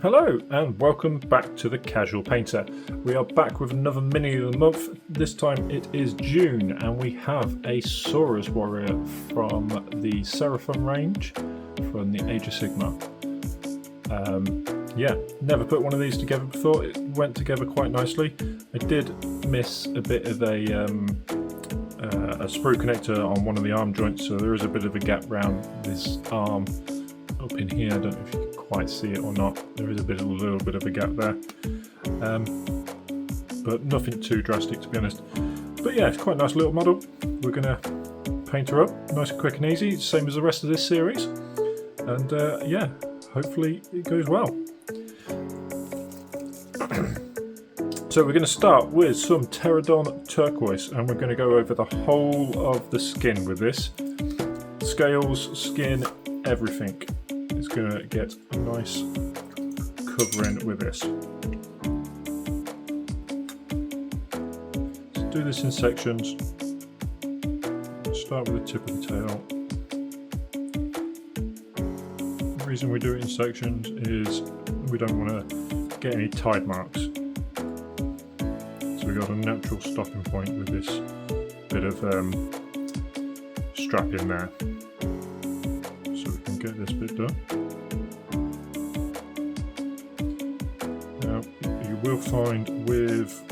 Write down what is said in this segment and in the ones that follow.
Hello and welcome back to the Casual Painter. We are back with another mini of the month. This time it is June and we have a Saurus Warrior from the Seraphon range from the Age of Sigmar. Never put one of these together before. It went together quite nicely. I did miss a bit of a sprue connector on one of the arm joints, so there is a bit of a gap around this arm up in here. I don't know if you can quite see it or not. There is a little bit of a gap there, but nothing too drastic, to be honest. But yeah, it's quite a nice little model. We're gonna paint her up nice and quick and easy, same as the rest of this series, and hopefully it goes well. So we're going to start with some Pterodon turquoise, and we're going to go over the whole of the skin with this. Scales, skin, everything is going to get a nice covering with this. Let's do this in sections. Start with the tip of the tail. The reason we do it in sections is we don't want to get any tide marks. So we've got a natural stopping point with this bit of strap in there. So we can get this bit done. Now you will find with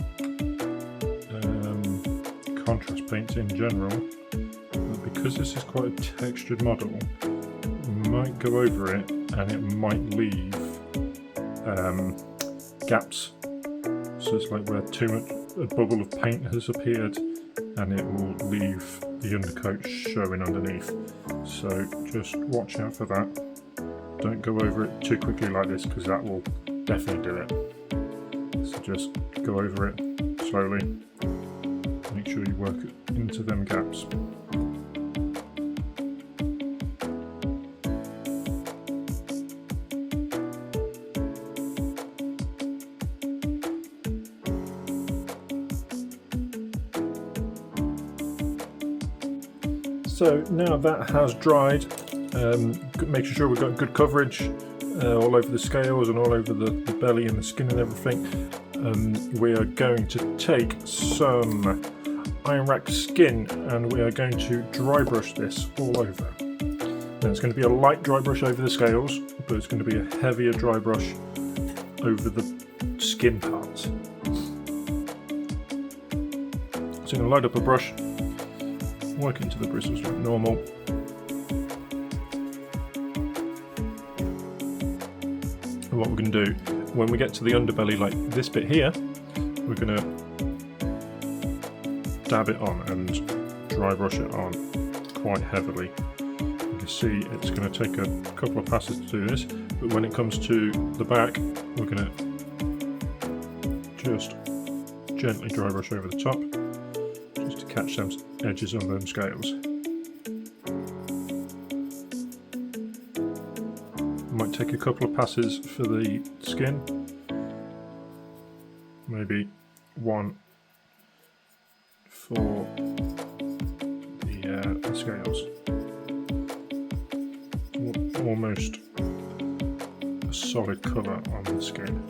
contrast paints in general that because this is quite a textured model, you might go over it and it might leave gaps. So it's like where too much a bubble of paint has appeared and it will leave the undercoat showing underneath. So just watch out for that. Don't go over it too quickly like this, because that will definitely do it. So just go over it slowly. Make sure you work into them gaps. So now that has dried, making sure we've got good coverage all over the scales and all over the belly and the skin and everything, we are going to take some iron rack skin and we are going to dry brush this all over. Now it's going to be a light dry brush over the scales, but it's going to be a heavier dry brush over the skin parts. So I'm going to load up a brush, work into the bristles like normal. And what we're going to do, when we get to the underbelly like this bit here, we're going to dab it on and dry brush it on quite heavily. You can see it's going to take a couple of passes to do this, but when it comes to the back, we're going to just gently dry brush over the top, just to catch them edges on them scales. Might take a couple of passes for the skin, maybe one for the scales. Almost a solid colour on the skin.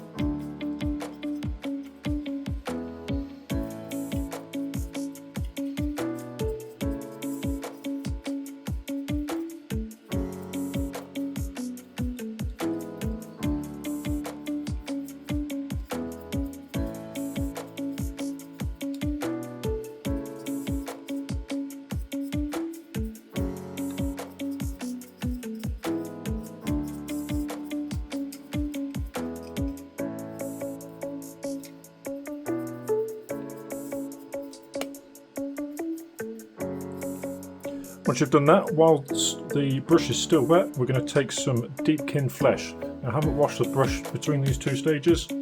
Once you've done that, whilst the brush is still wet, we're going to take some deep-kin flesh. Now, I haven't washed the brush between these two stages, but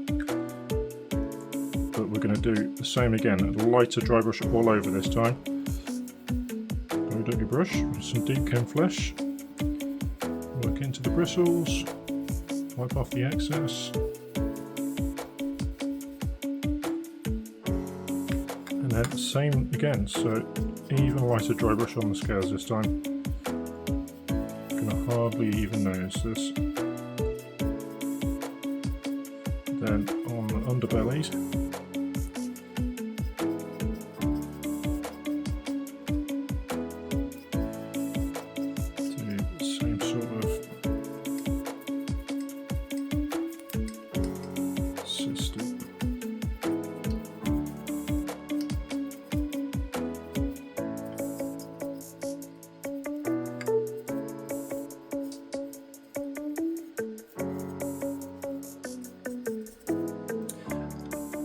we're going to do the same again. A lighter dry brush all over this time. Load up your brush with some deep-kin flesh. Work into the bristles. Wipe off the excess. And then same again, so even lighter dry brush on the scales this time. Gonna hardly even notice this. then on the underbellies.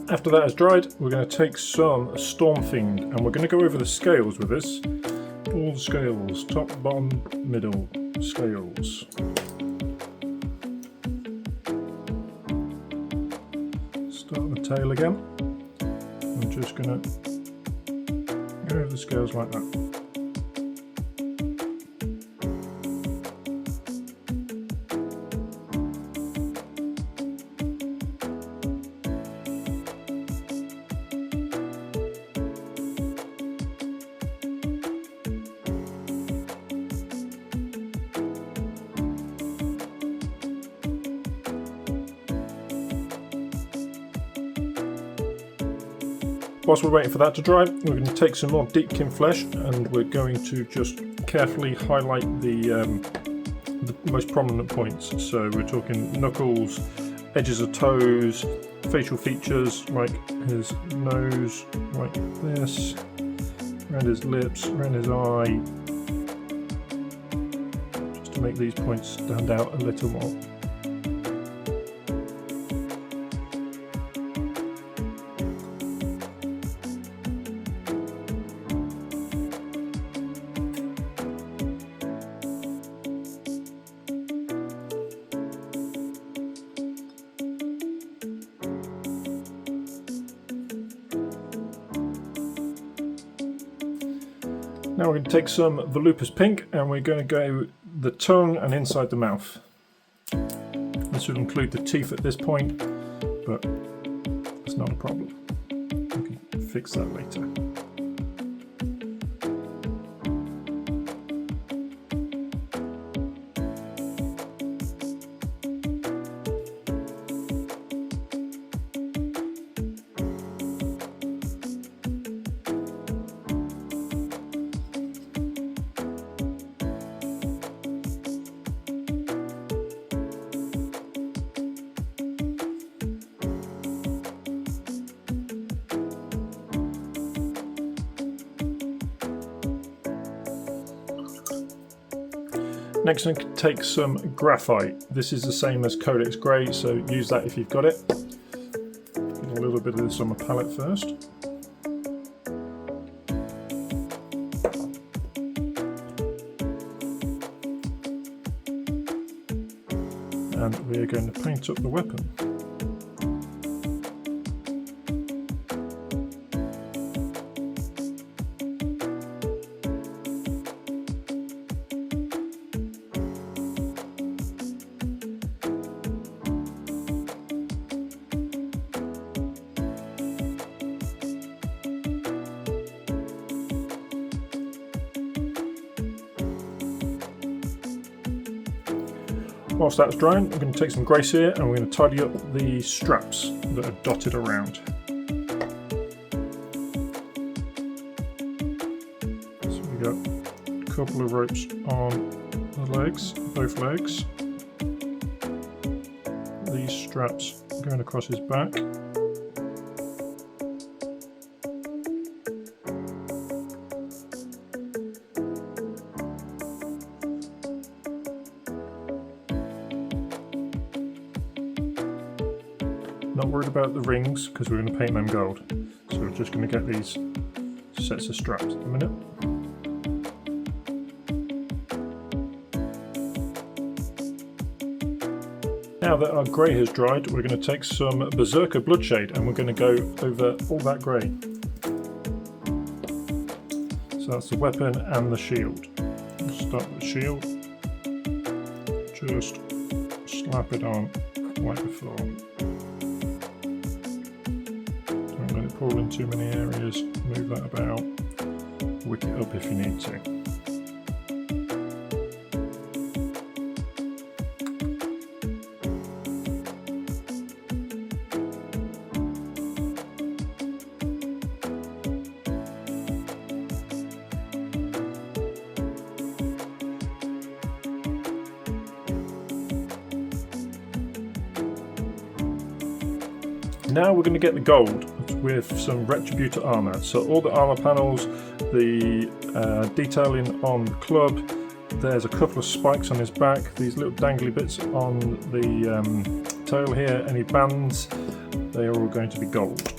After that has dried, we're going to take some Stormfiend and we're going to go over the scales with this. All the scales, top, bottom, middle, scales. Start the tail again. I'm just going to go over the scales like that. Whilst we're waiting for that to dry, we're going to take some more Deepkin flesh and we're going to just carefully highlight the most prominent points. So we're talking knuckles, edges of toes, facial features like his nose, like this, around his lips, around his eye, just to make these points stand out a little more. Now we're going to take some Volupus Pink and we're going to go the tongue and inside the mouth. This will include the teeth at this point, but it's not a problem. We can fix that later. Next I'm going to take some graphite. This is the same as Codex Grey, so use that if you've got it. Get a little bit of this on my palette first. And we're going to paint up the weapon. Whilst that's drying, I'm going to take some grey here and we're going to tidy up the straps that are dotted around. So we've got a couple of ropes on the legs, both legs. These straps going across his back. Not worried about the rings because we're going to paint them gold. So we're just going to get these sets of straps at the minute. Now that our grey has dried, we're going to take some Berserker Bloodshade and we're going to go over all that grey. So that's the weapon and the shield. We'll start with the shield. Just slap it on like before. Pull in too many areas, move that about, wick it up if you need to. Now we're going to get the gold with some Retributor armour. So all the armour panels, the detailing on the club, there's a couple of spikes on his back, these little dangly bits on the tail here, any bands, they are all going to be gold.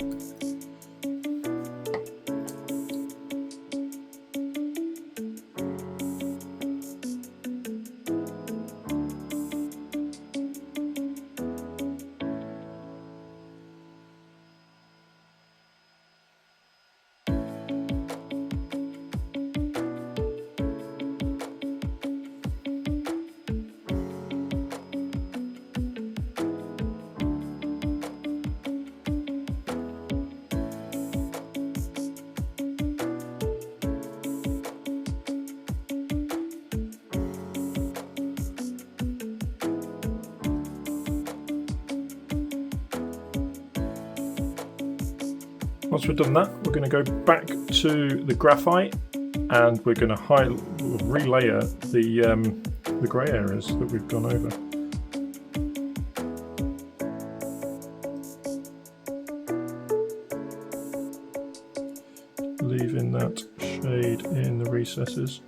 Once we've done that, we're going to go back to the graphite and we're going to relayer the grey areas that we've gone over. Leaving that shade in the recesses.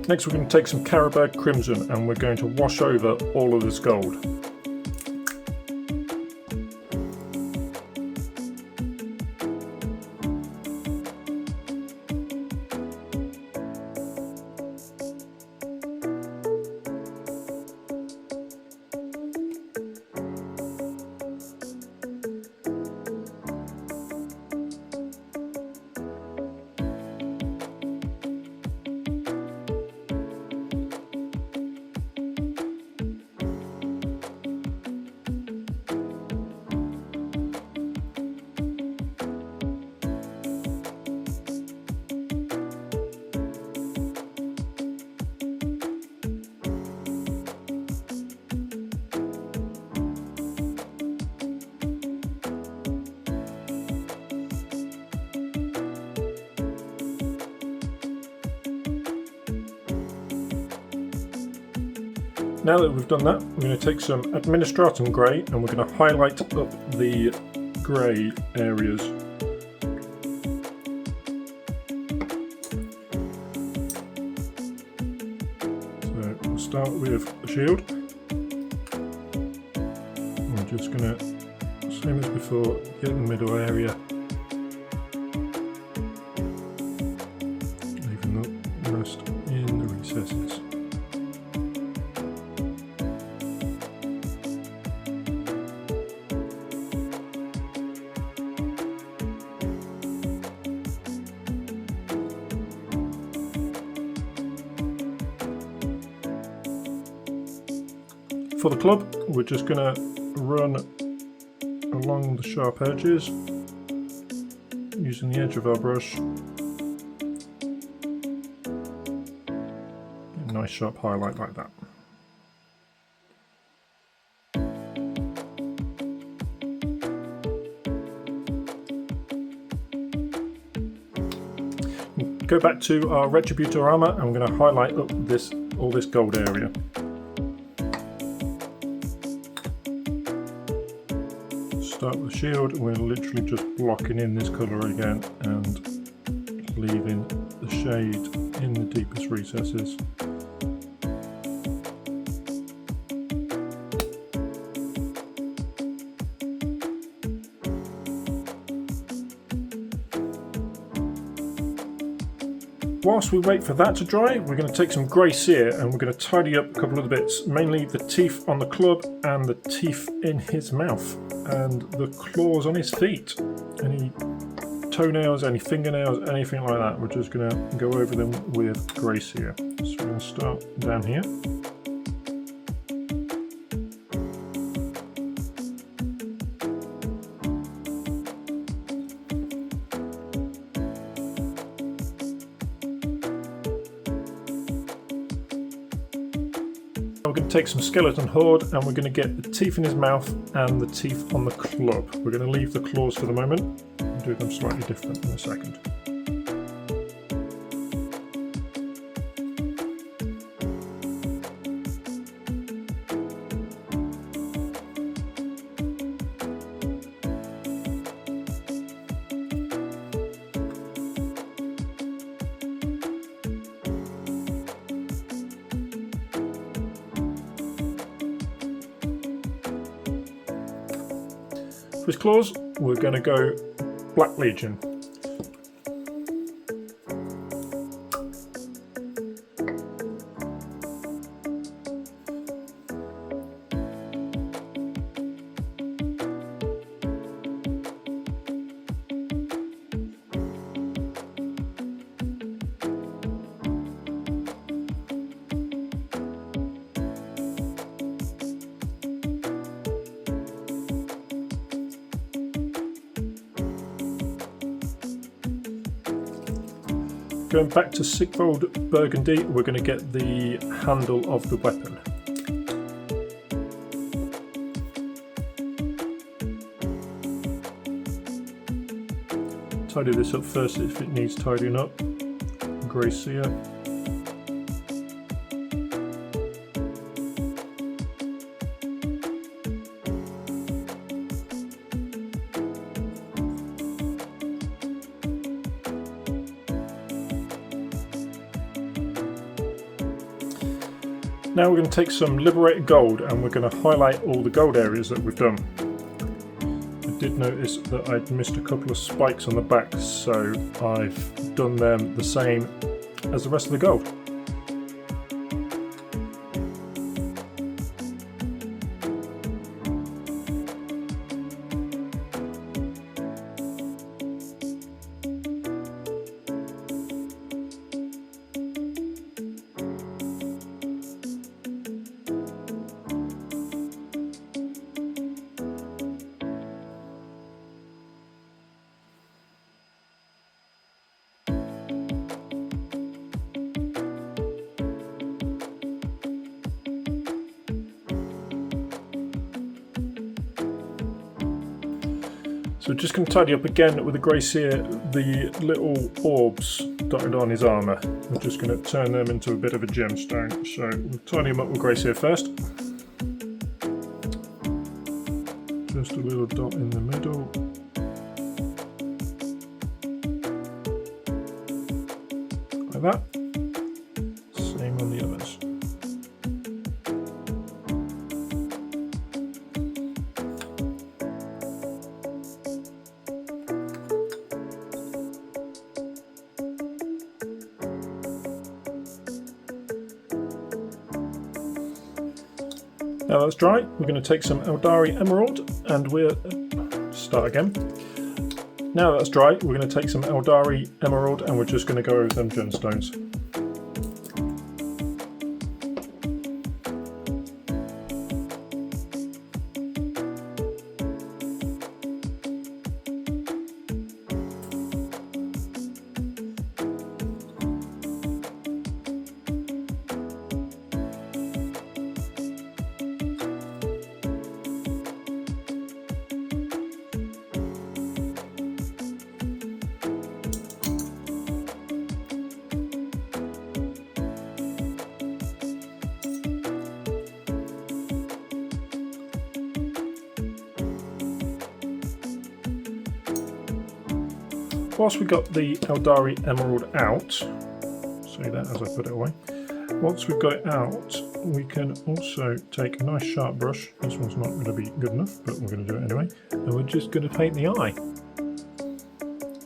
Next we're going to take some Carabag Crimson and we're going to wash over all of this gold. Now that we've done that, we're going to take some Administratum Grey and we're going to highlight up the grey areas. So we'll start with the shield. I'm just going to, same as before, get the middle area. Leaving the rest in the recesses. For the club, we're just going to run along the sharp edges using the edge of our brush. Get a nice sharp highlight like that. Go back to our Retributor armour and I'm going to highlight up all this gold area. Start with the shield, we're literally just blocking in this colour again and leaving the shade in the deepest recesses. Whilst we wait for that to dry, we're going to take some grey cere and we're going to tidy up a couple of the bits, mainly the teeth on the club and the teeth in his mouth and the claws on his feet. Any toenails, any fingernails, anything like that, we're just going to go over them with grey cere. So we're going to start down here. We're going to take some skeleton horde and we're going to get the teeth in his mouth and the teeth on the club. We're going to leave the claws for the moment and do them slightly different in a second. For his claws, we're going to go Black Legion. Going back to Sigvold Burgundy, we're going to get the handle of the weapon. Tidy this up first if it needs tidying up. Grey cere. Now we're going to take some liberated gold and we're going to highlight all the gold areas that we've done. I did notice that I'd missed a couple of spikes on the back, so I've done them the same as the rest of the gold. So we're just going to tidy up again with the grey cere the little orbs dotted on his armour. We're just going to turn them into a bit of a gemstone. So we'll tidy them up with grey cere first. Just a little dot in the middle. Like that. Same on the others. Now that's dry, we're going to take some Eldari Emerald and we'll start again. Now that's dry, we're going to take some Eldari Emerald and we're just going to go over them gemstones. Whilst we got the Eldari Emerald out, say that as I put it away, once we've got it out, we can also take a nice sharp brush. This one's not going to be good enough, but we're going to do it anyway. And we're just going to paint the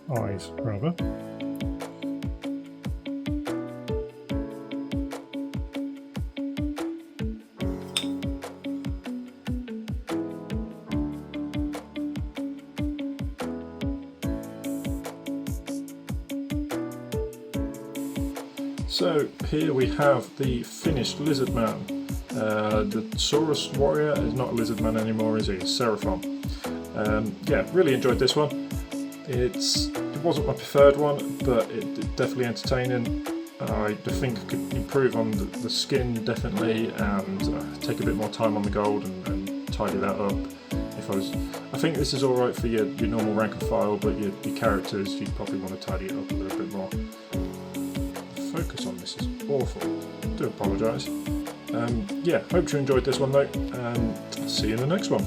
eyes, rather. So here we have the finished lizard man. The Saurus Warrior is not a lizard man anymore, is he? It's Seraphon. Yeah, really enjoyed this one. It wasn't my preferred one, but it's definitely entertaining. I think I could improve on the skin definitely, and take a bit more time on the gold and tidy that up. I think this is alright for your normal rank and file, but your characters, you probably want to tidy it up a little bit more. Focus on this is awful. I do apologise. Yeah, hope you enjoyed this one though, and see you in the next one.